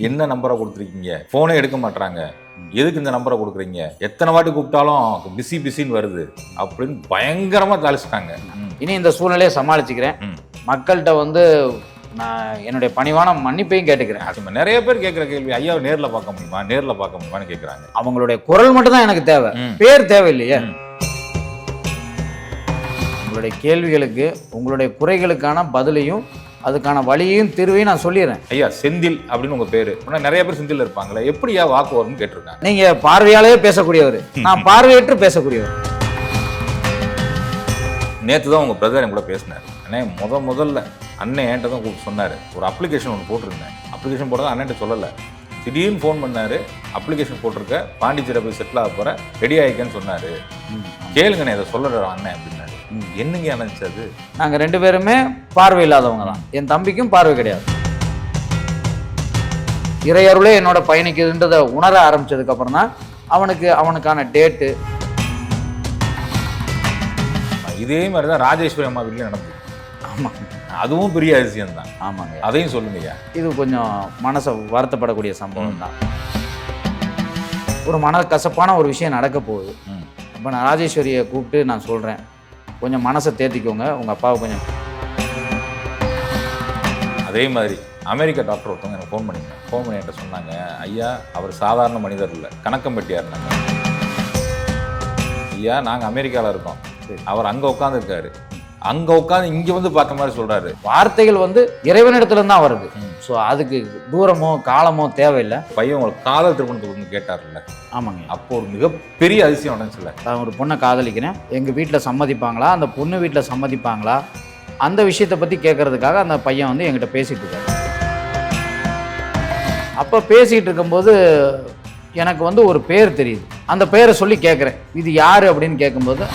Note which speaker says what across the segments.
Speaker 1: என்ன நம்பரை கொடுத்துருக்கீங்க, ஃபோனே எடுக்க மாட்டாங்க, எதுக்கு இந்த நம்பரை கொடுக்குறீங்க, எத்தனை வாட்டி கூப்பிட்டாலும் பிஸின்னு வருது அப்படின்னு பயங்கரமா தாளிச்சிட்டாங்க.
Speaker 2: இனி இந்த சூழ்நிலையை சமாளிச்சுக்கிறேன். மக்கள்கிட்ட வந்து நான் என்னுடைய பணிவான மன்னிப்பையும் கேட்டுக்கிறேன்.
Speaker 1: நிறைய பேர் கேட்குற கேள்வி, ஐயாவை நேரில் பார்க்க முடியுமா, நேரில் பார்க்க முடியுமான்னு கேட்குறாங்க.
Speaker 2: அவங்களுடைய குரல் மட்டும் தான் எனக்கு தேவை, பேர் தேவையில்லையே. உங்களுடைய கேள்விகளுக்கு உங்களுடைய குறைகளுக்கான பதிலையும் அதுக்கான வழியையும் தீர்வையும் நான் சொல்லிடுறேன்.
Speaker 1: ஐயா செந்தில் அப்படின்னு உங்க பேரு, நிறைய பேர் செந்தில் இருப்பாங்களே, எப்படியா வாக்கு வரும்னு கேட்டிருக்காங்க.
Speaker 2: நீங்க பார்வையாலே பேசக்கூடியவர், நான் பார்வையற்று பேசக்கூடியவர்.
Speaker 1: நேற்று தான் உங்க பிரதர் என் கூட பேசினார். அண்ணே முதல்ல அண்ணன் என்கிட்ட தான் கூப்பிட்டு சொன்னார், ஒரு அப்ளிகேஷன் ஒன்று போட்டிருந்தேன். அப்ளிகேஷன் போட தான் அண்ணன்ட்ட சொல்லலை, திடீர்னு ஃபோன் பண்ணார், அப்ளிகேஷன் போட்டிருக்க, பாண்டிச்சேரி போய் செட்டில் ஆக போகிற, ரெடி ஆகிக்கன்னு சொன்னார். கேளுங்கண்ணே இதை சொல்லுறேன் அண்ணன் அப்படின்னாரு. என்னங்க நினைச்சு அது?
Speaker 2: நாங்கள் 2 பேருமே பார்வை இல்லாதவங்க தான். என் தம்பிக்கும் பார்வை கிடையாது. இறையருளே என்னோட பயணிக்குதுன்றதை உணர ஆரம்பிச்சதுக்கு அப்புறம் தான் அவனுக்கான டேட்டு.
Speaker 1: இதே மாதிரி தான் ராஜேஸ்வரி அம்மா வீட்லேயும் நடந்தது.
Speaker 2: ஆமாம்,
Speaker 1: அதுவும் பெரிய அதிசயம் தான்.
Speaker 2: ஆமாங்க,
Speaker 1: அதையும் சொல்லுங்கய்யா.
Speaker 2: இது கொஞ்சம் மனசை வருத்தப்படக்கூடிய சம்பவம் தான். ஒரு மனக்கசப்பான ஒரு விஷயம் நடக்க போகுது. இப்போ நான் ராஜேஸ்வரியை கூப்பிட்டு நான் சொல்கிறேன், கொஞ்சம் மனசை தேத்திக்கோங்க, உங்கள் அப்பாவை கொஞ்சம்.
Speaker 1: அதே மாதிரி அமெரிக்கா டாக்டர் ஒருத்தவங்க எனக்கு ஃபோன் பண்ணி என்கிட்ட சொன்னாங்க, ஐயா அவர் சாதாரண மனிதர் இல்லை, கணக்கம்பட்டியாக இருந்தாங்க. ஐயா நாங்கள் அமெரிக்காவில் இருக்கோம், அவர் அங்கே உட்காந்துருக்காரு, அங்கே உட்காந்து இங்கே வந்து பார்த்த மாதிரி சொல்கிறாரு.
Speaker 2: வார்த்தைகள் வந்து இறைவனிடத்துல தான் வருது. ஸோ அதுக்கு தூரமோ காலமோ தேவையில்லை.
Speaker 1: பையன் உங்களுக்கு காதல் திருமணத்துக்கு கேட்டார்ல?
Speaker 2: ஆமாங்க.
Speaker 1: அப்போ ஒரு மிகப்பெரிய அதிசயம் நடந்துச்சுல்ல?
Speaker 2: நான் ஒரு பொண்ணை காதலிக்கிறேன், எங்கள் வீட்டில் சம்மதிப்பாங்களா, அந்த பொண்ணு வீட்டில் சம்மதிப்பாங்களா, அந்த விஷயத்தை பற்றி கேட்கறதுக்காக அந்த பையன் வந்து என்கிட்ட பேசிகிட்டு இருக்காரு. அப்போ பேசிகிட்டு இருக்கும்போது எனக்கு வந்து ஒரு பேர் தெரியுது. அந்த பேரை சொல்லி கேட்குறேன், இது யார் அப்படின்னு கேட்கும்போது,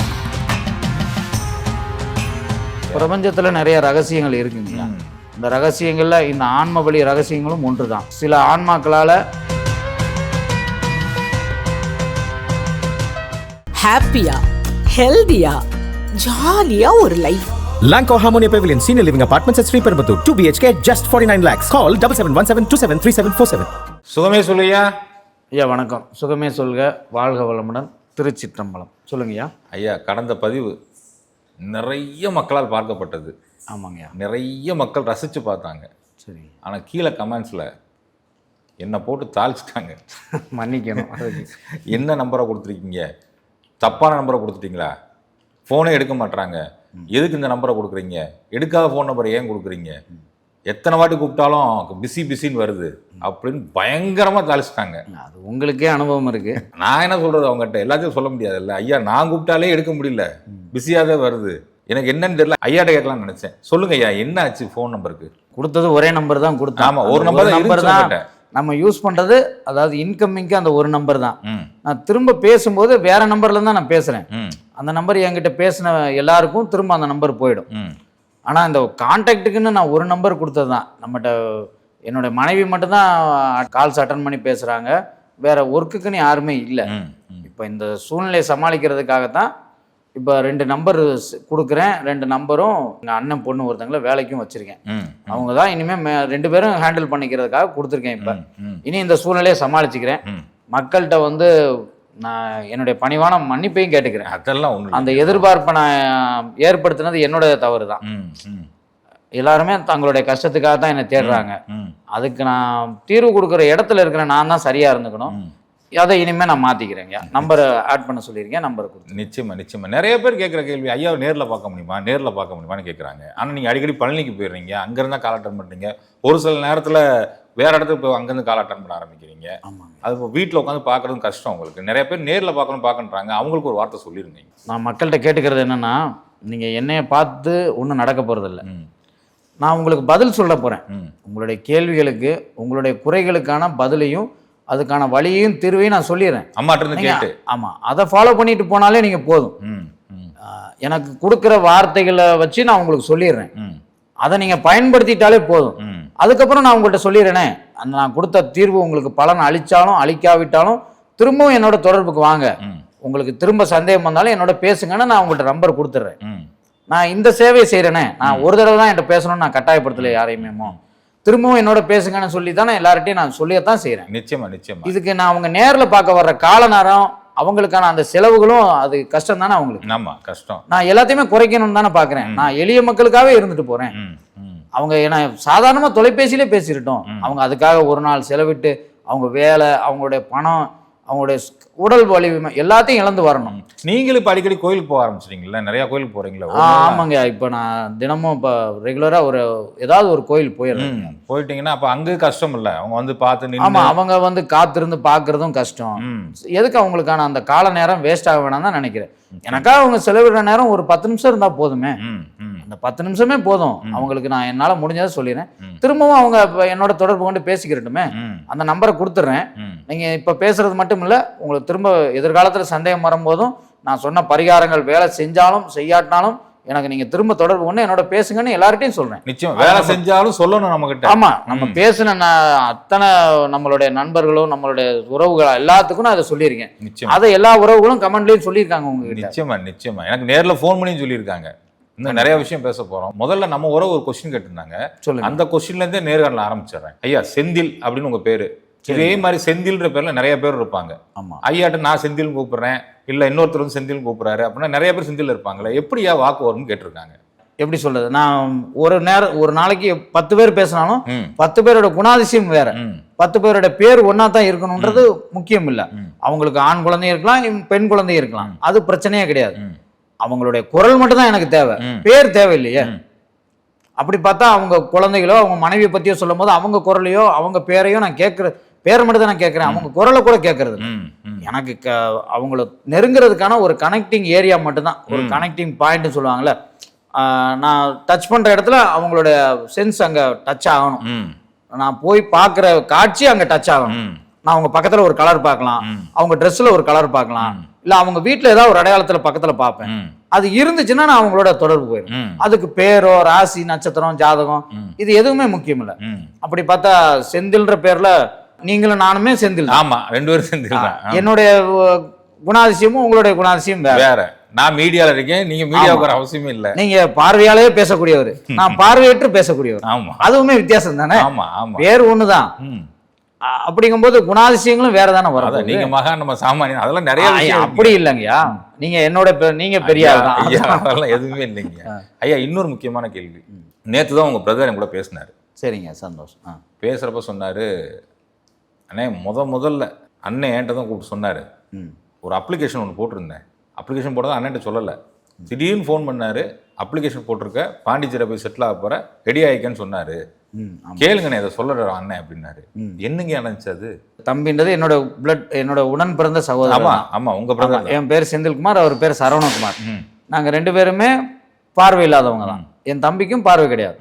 Speaker 2: பிரபஞ்சத்தில் நிறைய ரகசியங்கள் இருக்குங்க. இந்த ரகசியங்களில் இந்த ஆன்ம வழி ரகசியங்களும் ஒன்று தான். சில ஆன்மாக்களால்
Speaker 3: ஹாப்பியா, ஹெல்தியா, ஜாலியா ஒரு life.
Speaker 4: Lanco Harmonia Pavilion Senior Living Apartments at Sriperambur, 2 BHK, just 49 lakhs. Call 7717273747.
Speaker 1: சுகமே சொல்லுயா.
Speaker 2: ஐயா வணக்கம். சுகமே சொல்க, வாழ்க வளமுடன். திருச்சிற்றம்பலம். சொல்லுங்கய்யா.
Speaker 1: ஐயா கடந்த பதிவு நிறைய மக்களால் பார்க்கப்பட்டது.
Speaker 2: ஆமாங்கய்யா,
Speaker 1: நிறைய மக்கள் ரசித்து பார்த்தாங்க.
Speaker 2: சரி,
Speaker 1: ஆனால் கீழே கமெண்ட்ஸில் என்னை போட்டு தாளிச்சிட்டாங்க.
Speaker 2: மன்னிக்கணும்.
Speaker 1: என்ன நம்பரை கொடுத்துருக்கீங்க, தப்பான நம்பரை கொடுத்துட்டீங்களா, ஃபோனே எடுக்க மாட்டாங்க, எதுக்கு இந்த நம்பரை கொடுக்குறீங்க, எடுக்காத ஃபோன் நம்பரை ஏன் கொடுக்குறீங்க, எத்தனை வாட்டி கூப்பிட்டாலும் பிஸின்னு வருது அப்படின்னு பயங்கரமாக தாளிச்சிட்டாங்க.
Speaker 2: அது உங்களுக்கே அனுபவம் இருக்கு.
Speaker 1: நான் என்ன சொல்கிறது, அவங்ககிட்ட எல்லாத்தையும் சொல்ல முடியாதுல்ல. ஐயா நான் கூப்பிட்டாலே எடுக்க முடியல, பிஸியாக தான் வருது, எனக்கு என்னன்னு தெரியல, ஐயாட்ட கேட்கலாம்னு நினச்சேன். சொல்லுங்க ஐயா என்ன ஆச்சு? ஃபோன் நம்பருக்கு
Speaker 2: கொடுத்தது ஒரே நம்பர் தான் கொடுத்தேன்.
Speaker 1: ஆமாம், ஒரு நம்பர் தான்
Speaker 2: நம்ம யூஸ் பண்ணுறது. அதாவது இன்கமிங்க்கு அந்த ஒரு நம்பர் தான். நான் திரும்ப பேசும்போது வேற நம்பர்ல தான் நான் பேசுகிறேன். அந்த நம்பர் என்கிட்ட பேசின எல்லாருக்கும் திரும்ப அந்த நம்பர் போயிடும். ஆனால் இந்த கான்டாக்டுக்குன்னு நான் ஒரு நம்பர் கொடுத்தது தான். நம்மகிட்ட என்னோட மனைவி மட்டும்தான் கால்ஸ் அட்டன் பண்ணி பேசுகிறாங்க, வேற ஒர்க்குக்குன்னு யாருமே இல்லை. இப்போ இந்த சூழ்நிலையை சமாளிக்கிறதுக்காகத்தான் இப்போ 2 நம்பர் கொடுக்குறேன். 2 நம்பரும் எங்கள் அண்ணன் பொண்ணு ஒருத்தங்களை வேலைக்கும் வச்சுருக்கேன். அவங்க தான் இனிமேல் 2 பேரும் ஹேண்டில் பண்ணிக்கிறதுக்காக கொடுத்துருக்கேன். இப்போ இனி இந்த சூழ்நிலையை சமாளிச்சுக்கிறேன். மக்கள்கிட்ட வந்து நான் என்னுடைய பணிவான மன்னிப்பையும் கேட்டுக்கிறேன்.
Speaker 1: அதெல்லாம் ஒன்று,
Speaker 2: அந்த எதிர்பார்ப்பை நான் ஏற்படுத்தினது என்னோட தவறு தான். எல்லாருமே தங்களுடைய கஷ்டத்துக்காக தான் என்னை தேடுறாங்க. அதுக்கு நான் தீர்வு கொடுக்குற இடத்துல இருக்கிற நான் தான் சரியாக இருந்துக்கணும். அதை இனிமேல் நான் மாற்றிக்கிறேங்க. நம்பரை ஆட் பண்ண சொல்லியிருக்கேன், நம்பரை கொடுத்து.
Speaker 1: நிச்சயமா நிறைய பேர் கேட்குற கேள்வி, ஐயாவை நேரில் பார்க்க முடியுமான்னு கேட்குறாங்க. ஆனால் நீங்கள் அடிக்கடி பழனிக்கு போயிடுறீங்க, அங்கேருந்தா கால் அட்டன் பண்ணுறீங்க, ஒரு சில நேரத்தில் வேறு இடத்துக்கு போய் அங்கேருந்து கால் அட்டன் பண்ண ஆரம்பிக்கிறீங்க. அது இப்போ வீட்டில் உட்காந்து பார்க்குறது கஷ்டம் உங்களுக்கு. நிறைய பேர் நேரில் பார்க்கணுன்றாங்க, அவங்களுக்கு ஒரு வார்த்தை சொல்லிருங்க.
Speaker 2: நான் மக்கள்கிட்ட கேட்டுக்கிறது என்னென்னா, நீங்கள் என்னைய பார்த்து ஒன்றும் நடக்க போகிறதில்ல, நான் உங்களுக்கு பதில் சொல்ல போகிறேன். உங்களுடைய கேள்விகளுக்கு உங்களுடைய குறைகளுக்கான பதிலையும் அதுக்கான வழியையும் தீர்வையும் நான் சொல்லிடுறேன்.
Speaker 1: அம்மாட்ட கேட்டு.
Speaker 2: ஆமாம், அதை ஃபாலோ பண்ணிட்டு போனாலே நீங்கள் போதும். எனக்கு கொடுக்குற வார்த்தைகளை வச்சு நான் உங்களுக்கு சொல்லிடுறேன், அதை நீங்கள் பயன்படுத்திட்டாலே போதும். அதுக்கப்புறம் நான் உங்கள்கிட்ட சொல்லிடுறேனே, அந்த நான் கொடுத்த தீர்வு உங்களுக்கு பலன் அளித்தாலும் அளிக்காவிட்டாலும் திரும்பவும் என்னோட தொடர்புக்கு வாங்க, உங்களுக்கு திரும்ப சந்தேகம் வந்தாலும் என்னோட பேசுங்கன்னு நான் உங்கள்கிட்ட நம்பர் கொடுத்துட்றேன். நான் இந்த சேவையை செய்கிறேனே, நான் ஒரு தடவை தான் என்கிட்ட பேசணும்னு நான் கட்டாயப்படுத்தலை யாரையுமே. திரும்பவும் என்னோட பேசுங்கன்னு சொல்லி தானே எல்லார்ட்டையும் நான் சொல்லியத்தான் செய்கிறேன்.
Speaker 1: நிச்சயமா
Speaker 2: இதுக்கு நான் அவங்க நேரில் பார்க்க வர்ற கால நேரம், அவங்களுக்கான அந்த செலவுகளும் அது கஷ்டம் தானே அவங்களுக்கு.
Speaker 1: ஆமா கஷ்டம்.
Speaker 2: நான் எல்லாத்தையுமே குறைக்கணும்னு தானே பார்க்குறேன். நான் எளிய மக்களுக்காகவே இருந்துட்டு போகிறேன். அவங்க ஏன்னா சாதாரணமாக தொலைபேசியிலே பேசிக்கிட்டோம். அவங்க அதுக்காக ஒரு நாள் செலவிட்டு அவங்க வேலை, அவங்களுடைய பணம், அவங்களுடைய உடல் வலிமை எல்லாத்தையும் இழந்து வரணும்.
Speaker 1: நீங்களும் இப்போ அடிக்கடி கோயிலுக்கு போக ஆரம்பிச்சிட்டீங்களா? நிறைய கோயிலுக்கு போறீங்களா?
Speaker 2: ஆமாங்க. இப்போ நான் தினமும் இப்போ ரெகுலராக ஏதாவது ஒரு கோயில் போயிடுறேன்.
Speaker 1: போயிட்டீங்கன்னா அப்போ அங்கே கஷ்டம் இல்லை, அவங்க வந்து பார்த்து.
Speaker 2: ஆமா, அவங்க வந்து காத்திருந்து பார்க்கறதும் கஷ்டம். எதுக்கு அவங்களுக்கான அந்த கால நேரம் வேஸ்ட் ஆக வேணாம் தான் நினைக்கிறேன். எனக்காக அவங்க செலவிடுற நேரம் ஒரு 10 நிமிஷம் இருந்தா போதுமே. அந்த 10 நிமிஷமே போதும் அவங்களுக்கு. நான் என்னால முடிஞ்சதை சொல்லிடுறேன். திரும்பவும் அவங்க என்னோட தொடர்பு கொண்டு பேசிக்கிறட்டுமே. அந்த நம்பரை கொடுத்துட்றேன். நீங்க இப்ப பேசுறது மட்டும் இல்ல, உங்களுக்கு திரும்ப எதிர்காலத்துல சந்தேகம் வரும்போதும் நான் சொன்ன பரிகாரங்கள் வேலை செஞ்சாலும் செய்யாட்டினாலும் எனக்கு நீங்க திரும்ப தொடர்பு கொண்டு என்னோட பேசுங்கன்னு எல்லார்ட்டையும் சொல்றேன்.
Speaker 1: நிச்சயம் வேலை செஞ்சாலும் சொல்லணும் நம்ம கிட்ட.
Speaker 2: ஆமா, நம்ம பேசின அத்தனை நம்மளுடைய நண்பர்களும் நம்மளுடைய உறவுகளா எல்லாத்துக்கும் நான் அதை சொல்லியிருக்கேன். நிச்சயம் அதை எல்லா உறவுகளும் கமெண்ட்லயும் சொல்லியிருக்காங்க உங்ககிட்ட.
Speaker 1: நிச்சயமா எனக்கு நேர்ல போன் பண்ணி சொல்லியிருக்காங்க. இன்னும் நிறைய விஷயம் பேச போறோம். முதல்ல நம்ம உறவு ஒரு கொஸ்டின் கேட்டிருந்தாங்க. அந்த கொஸ்டின்ல இருந்தே நேர்காணல ஆரம்பிச்சிடறேன். ஐயா, செந்தில் அப்படின்னு உங்க பேரு. இதே மாதிரி செந்தில்ன்ற பேர்ல நிறைய பேர் இருப்பாங்க. ஐயாட்ட நான் செந்தில் கூப்பிடுறேன், இல்ல இன்னொருத்தர் வந்து செந்தில் கூப்பிடுறாரு அப்படின்னா நிறைய பேர் செந்தில் இருப்பாங்களே, எப்படியா வாக்கு வரும்னு கேட்டிருக்காங்க.
Speaker 2: எப்படி சொல்றது, நான் ஒரு நாளைக்கு 10 பேர் பேசினாலும் 10 பேரோட குணாதிசயம் வேற, 10 பேரோட பேர் ஒன்னா தான் இருக்கணும்ன்றது முக்கியம் இல்ல. அவங்களுக்கு ஆண் குழந்தை இருக்கலாம், பெண் குழந்தை இருக்கலாம், அது பிரச்சனையே கிடையாது. அவங்களுடைய குரல் மட்டும் தான் எனக்கு தேவை, பேர் தேவையில்லையே. அப்படி பார்த்தா அவங்க குழந்தைகளோ அவங்க மனைவியை பத்தியோ சொல்லும் போது அவங்க குரலையோ அவங்க பேரையோ நான் கேட்கற பேரை மட்டும் தான் நான் கேட்கிறேன், அவங்க குரலை கூட கேட்கறது. எனக்கு அவங்கள நெருங்கிறதுக்கான ஒரு கனெக்டிங் ஏரியா மட்டும்தான், ஒரு கனெக்டிங் பாயிண்ட்னு சொல்லுவாங்கல்ல. நான் டச் பண்ற இடத்துல அவங்களோட சென்ஸ் அங்க டச் ஆகணும். நான் போய் பார்க்குற காட்சி அங்க டச் ஆகணும். நான் அவங்க பக்கத்துல ஒரு கலர் பார்க்கலாம், அவங்க ட்ரெஸ்ல ஒரு கலர் பார்க்கலாம், இல்ல அவங்க வீட்டுல ஏதாவது ஒரு அடையாளத்துல பக்கத்துல பார்ப்பேன். அது இருந்துச்சுன்னா நான் அவங்களோட தொடர்பு போயிடும். அதுக்கு பேரோ ராசி நட்சத்திரம் ஜாதகம் இது எதுவுமே முக்கியம் இல்ல. அப்படி பார்த்தா செந்தில்ன்ற பேர்ல நீங்களும் நானுமே செந்தில்.
Speaker 1: ஆமா, 2 பேரும் செந்தில்.
Speaker 2: என்னுடைய குணாதிசயமும் உங்களுடைய குணாதிசயம் வேற.
Speaker 1: நான் மீடியால இருக்கேன், நீங்க மீடியாவுக்கு அவசியமே இல்ல.
Speaker 2: நீங்க பார்வையாலேயே பேசக்கூடியவர், நான் பார்வையற்று பேசக்கூடியவர்.
Speaker 1: ஆமா,
Speaker 2: அதுவுமே வித்தியாசம் தானே.
Speaker 1: ஆமா ஆமா,
Speaker 2: பேர் ஒண்ணுதான். அப்படிங்கும்போது குணாதிசயங்களும் வேற தானே வரும்.
Speaker 1: நீங்க மகா, நம்ம சாமானியன், அதெல்லாம் நிறைய
Speaker 2: அப்படி இல்லைங்கய்யா. நீங்க நீங்க பெரிய
Speaker 1: அதெல்லாம் எதுவுமே இல்லைங்க ஐயா. இன்னொரு முக்கியமான கேள்வி, நேத்து தான் உங்க பிரதர் என் கூட பேசினாரு.
Speaker 2: சரிங்க, சந்தோஷம்.
Speaker 1: பேசுறப்ப சொன்னாரு, அண்ணே முதல்ல அண்ணன் என்கிட்ட தான் கூப்பிட்டு சொன்னாரு, ஒரு அப்ளிகேஷன் ஒன்று போட்டிருந்தேன், அப்ளிகேஷன் போட்டதான் அண்ணன்ட்ட சொல்லலை, திடீர்னு ஃபோன் பண்ணாரு, அப்ளிகேஷன் போட்டிருக்க, பாண்டிச்சேரி போய் செட்டில் ஆக போற, ரெடி ஆகிக்கன்னு சொன்னாரு, கேளுங்கண்ணே இதை சொல்லுற அண்ணன் அப்படின்னாரு. என்னங்க நடந்துச்சு அது?
Speaker 2: தம்பின்றது என்னோட உடன் பிறந்த சகோதரர்.
Speaker 1: ஆமா ஆமா, உங்க பிரதர்.
Speaker 2: என் பேர் செந்தில்குமார், அவர் பேர் சரவணகுமார். நாங்க 2 பேருமே பார்வை இல்லாதவங்க தான். என் தம்பிக்கும் பார்வை கிடையாது.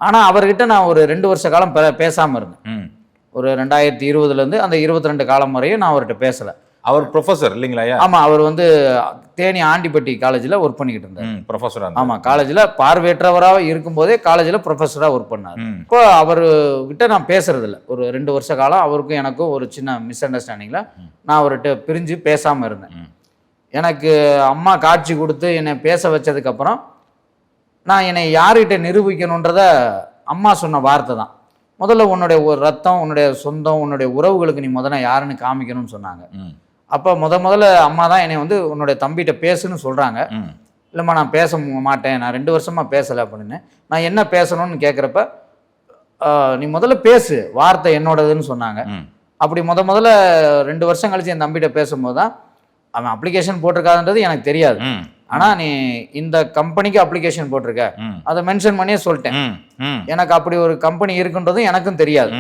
Speaker 2: ஆனா அவர்கிட்ட நான் ஒரு 2 வருஷ காலம் பேசாம இருந்தேன். ஒரு 2020 இருந்து அந்த 22 காலம் வரையும் நான் அவர்கிட்ட பேசல.
Speaker 1: அவர் ப்ரொஃபஸர் இல்லைங்களா?
Speaker 2: ஆமா, அவர் வந்து தேனி ஆண்டிப்பட்டி காலேஜில் ஒர்க் பண்ணிக்கிட்டு இருந்தார்.
Speaker 1: ப்ரொஃபஸர்.
Speaker 2: ஆமா, காலேஜில் பார்வையற்றவராக இருக்கும்போதே காலேஜில் ப்ரொஃபஸராக ஒர்க் பண்ணார். இப்போ அவர்கிட்ட நான் பேசுறது இல்லை. ஒரு 2 வருஷ காலம் அவருக்கும் எனக்கும் ஒரு சின்ன மிஸ் அண்டர்ஸ்டாண்டிங்கில் நான் அவர்கிட்ட பிரிஞ்சு பேசாமல் இருந்தேன். எனக்கு அம்மா காட்சி கொடுத்து என்னை பேச வச்சதுக்கப்புறம் நான் என்னை யார்கிட்ட நிரூபிக்கணுன்றத அம்மா சொன்ன வார்த்தை தான், முதல்ல உன்னுடைய ஒரு ரத்தம், உன்னுடைய சொந்தம், உன்னுடைய உறவுகளுக்கு நீ முதல்ல யாருன்னு காமிக்கணும்னு சொன்னாங்க. அப்போ முதல்ல அம்மா தான் என்னை வந்து உன்னுடைய தம்பிகிட்ட பேசுன்னு சொல்கிறாங்க. இல்லைம்மா நான் பேச மாட்டேன், நான் 2 வருஷமாக பேசலை அப்படின்னு. நான் என்ன பேசணும்னு கேட்குறப்ப நீ முதல்ல பேசு, வார்த்தை என்னோடதுன்னு சொன்னாங்க. அப்படி முதல்ல 2 வருஷம் கழிச்சு என் தம்பிகிட்ட பேசும்போது தான் அவன் அப்ளிகேஷன் போட்டிருக்காதுன்றது எனக்கு தெரியாது. ஆனால் நீ இந்த கம்பெனிக்கு அப்ளிகேஷன் போட்டிருக்க, அதை மென்ஷன் பண்ணியே சொல்லிட்டேன். எனக்கு அப்படி ஒரு கம்பெனி இருக்குன்றதும் எனக்கும் தெரியாது.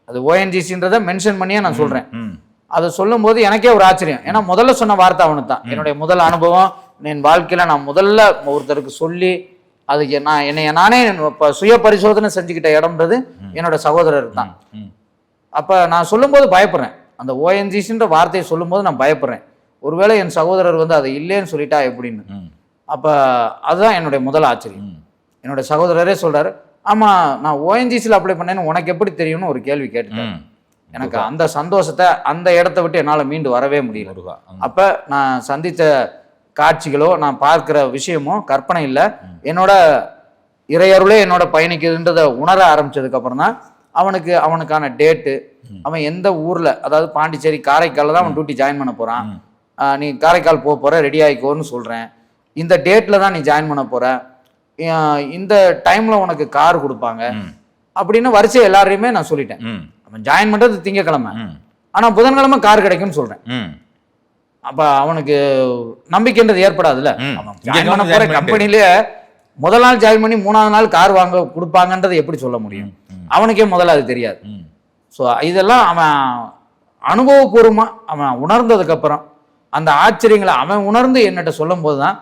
Speaker 2: அது ONGCன்றதை மென்ஷன் பண்ணியே நான் சொல்கிறேன். அதை சொல்லும் போது எனக்கே ஒரு ஆச்சரியம். ஏன்னா முதல்ல சொன்ன வார்த்தை அவனுக்கு தான். என்னுடைய முதல் அனுபவம், என் வாழ்க்கையில நான் முதல்ல ஒருத்தருக்கு சொல்லி அதுக்கு நான் நானே சுய பரிசோதனை செஞ்சுக்கிட்ட இடம்ன்றது என்னோட சகோதரர் தான். அப்ப நான் சொல்லும் போது பயப்படுறேன். அந்த ONGCன்ற வார்த்தையை சொல்லும் போது நான் பயப்படுறேன், ஒருவேளை என் சகோதரர் வந்து அதை இல்லைன்னு சொல்லிட்டா எப்படின்னு. அப்ப அதுதான் என்னுடைய முதல் ஆச்சரியம். என்னோட சகோதரரே சொல்றாரு, ஆமா நான் ONGCல அப்ளை பண்ணேன்னு உனக்கு எப்படி தெரியும்னு ஒரு கேள்வி கேட்டேன். எனக்கு அந்த சந்தோஷத்தை, அந்த இடத்த விட்டு என்னால் மீண்டு வரவே முடியல. அப்ப நான் சந்தித்த காட்சிகளோ நான் பார்க்கிற விஷயமோ கற்பனை இல்லை, என்னோட இறையருளே என்னோட பயணிக்குதுன்றதை உணர ஆரம்பிச்சதுக்கு அப்புறம் தான் அவனுக்கான டேட்டு, அவன் எந்த ஊரில், அதாவது பாண்டிச்சேரி காரைக்காலில் தான் அவன் டியூட்டி ஜாயின் பண்ண போகிறான், நீ காரைக்கால் போகிற ரெடி ஆகிக்கோன்னு சொல்கிறேன், இந்த டேட்டில் தான் நீ ஜாயின் பண்ண போகிற, இந்த டைமில் உனக்கு கார் கொடுப்பாங்க அப்படின்னு வரிசை எல்லாரையுமே நான் சொல்லிட்டேன். அவன் ஜாயின் பண்ணுறது திங்கக்கிழமை, ஆனால் புதன்கிழமை கார் கிடைக்கும்னு சொல்கிறேன். அப்போ அவனுக்கு நம்பிக்கைன்றது ஏற்படாதுல்ல. அவன் ஜாயின் பண்ண போகிற கம்பெனிலேயே முதல் நாள் ஜாயின் பண்ணி 3ஆவது நாள் கார் வாங்க கொடுப்பாங்கன்றதை எப்படி சொல்ல முடியும்? அவனுக்கே முதல்ல அது தெரியாது. ஸோ இதெல்லாம் அவன் அனுபவபூர்வமாக அவன் உணர்ந்ததுக்கப்புறம் அந்த ஆச்சரியங்களை அவன் உணர்ந்து என்னட்ட சொல்லும் போது தான்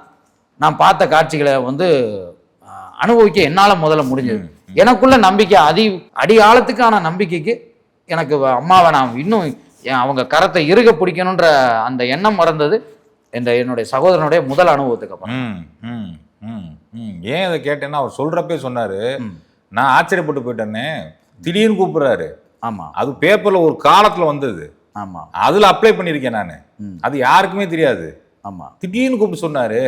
Speaker 2: நான் பார்த்த காட்சிகளை வந்து அனுபவிக்க என்னால் முதல்ல முடிஞ்சது. எனக்குள்ள நம்பிக்கை அடி ஆழத்துக்கான நம்பிக்கைக்கு எனக்கு அம்மாவை நான் இன்னும் அவங்க கரத்தை இறுக பிடிக்கணுன்ற அந்த எண்ணம் மறந்தது என்னுடைய சகோதரனுடைய முதல் அனுபவத்துக்கு அப்புறம்.
Speaker 1: ஏன் அதை கேட்டேன்னா, அவர் சொல்றப்பே சொன்னாரு, நான் ஆச்சரியப்பட்டு போயிட்டேன்னே, திடீர்னு கூப்பிடுறாரு.
Speaker 2: ஆமா,
Speaker 1: அது பேப்பர்ல ஒரு காலத்துல வந்தது.
Speaker 2: ஆமா,
Speaker 1: அதுல அப்ளை பண்ணிருக்கேன் நானு. அது யாருக்குமே தெரியாது.
Speaker 2: ஆமா,
Speaker 1: திடீர்னு கூப்பிட்டு சொன்னாரு,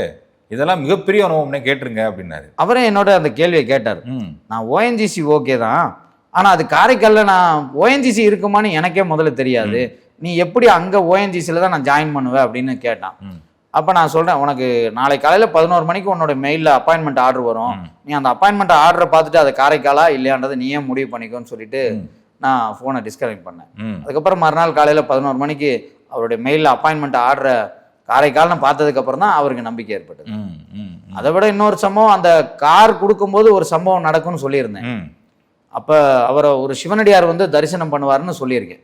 Speaker 1: இதெல்லாம் மிகப்பெரிய அனுபவம்னே கேட்டுருங்க அப்படின்னாரு.
Speaker 2: அவரே என்னோட அந்த கேள்வியை கேட்டார். நான் ஓஎன்ஜிசி ஓகே தான், ஆனா அது காரைக்காலில் நான் ஓஎன்ஜிசி இருக்குமான்னு எனக்கே முதல்ல தெரியாது, நீ எப்படி அங்க ஓஎன்ஜிசியில தான் நான் ஜாயின் பண்ணுவேன் அப்படின்னு கேட்டான். அப்போ நான் சொல்கிறேன், உனக்கு நாளை காலையில் 11 மணிக்கு உன்னோட மெயிலில் அப்பாயின்மெண்ட் ஆர்டர் வரும், நீ அந்த அப்பாயின்மெண்ட் ஆர்டரை பார்த்துட்டு அதை காரைக்காலா இல்லையான்றதை நீயே முடிவு பண்ணிக்கோன்னு சொல்லிட்டு நான் ஃபோனை டிஸ்கனெக்ட் பண்ணேன். அதுக்கப்புறம் மறுநாள் காலையில் 11 மணிக்கு அவருடைய மெயிலில் அப்பாயின்மெண்ட் ஆர்டரை காரைக்கால்னு பார்த்ததுக்கப்புறம் தான் அவருக்கு நம்பிக்கை ஏற்பட்டது. அதை விட இன்னொரு சம்பவம், அந்த கார் கொடுக்கும்போது ஒரு சம்பவம் நடக்கும்னு சொல்லியிருந்தேன். அப்போ அவரை ஒரு சிவனடியார் வந்து தரிசனம் பண்ணுவாருன்னு சொல்லியிருக்கேன்.